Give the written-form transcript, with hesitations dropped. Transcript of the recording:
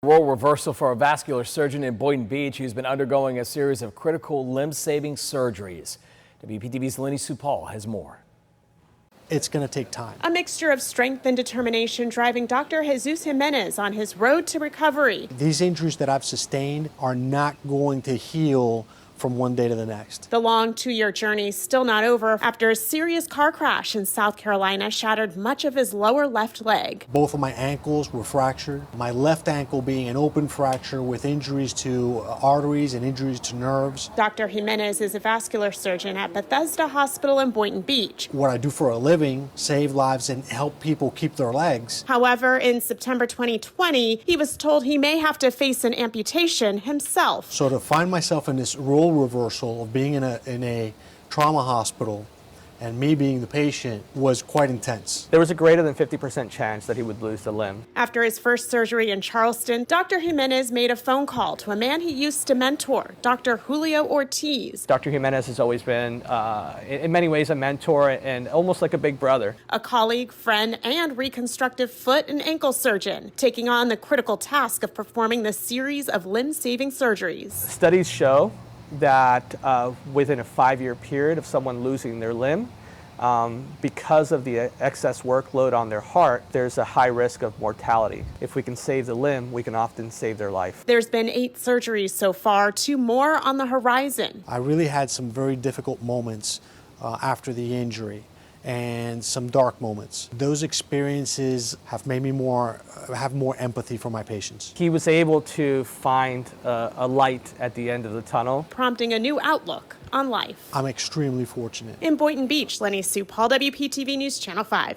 Role reversal for a vascular surgeon in Boynton Beach who's been undergoing a series of critical limb-saving surgeries. WPTV's Lenny Supal has more. It's going to take time. A mixture of strength and determination driving Dr. Jesus Jimenez on his road to recovery. These injuries that I've sustained are not going to heal from one day to the next. The long 2-year journey still not over after a serious car crash in South Carolina shattered much of his lower left leg. Both of my ankles were fractured. My left ankle being an open fracture with injuries to arteries and injuries to nerves. Dr. Jimenez is a vascular surgeon at Bethesda Hospital in Boynton Beach. What I do for a living, save lives and help people keep their legs. However, in September 2020, he was told he may have to face an amputation himself. So to find myself in this role reversal of being in a trauma hospital and me being the patient was quite intense. There was a greater than 50% chance that he would lose the limb. After his first surgery in Charleston, Dr. Jimenez made a phone call to a man he used to mentor, Dr. Julio Ortiz. Dr. Jimenez has always been, in many ways, a mentor and almost like a big brother. A colleague, friend, and reconstructive foot and ankle surgeon, taking on the critical task of performing the series of limb-saving surgeries. Studies show that within a 5-year period of someone losing their limb, because of the excess workload on their heart, there's a high risk of mortality. If we can save the limb, we can often save their life. There's been 8 surgeries so far, 2 more on the horizon. I really had some very difficult moments after the injury and some dark moments. Those experiences have made me have more empathy for my patients. He was able to find a light at the end of the tunnel, prompting a new outlook on life. I'm extremely fortunate. In Boynton Beach, Lenny Supal, WPTV News Channel 5.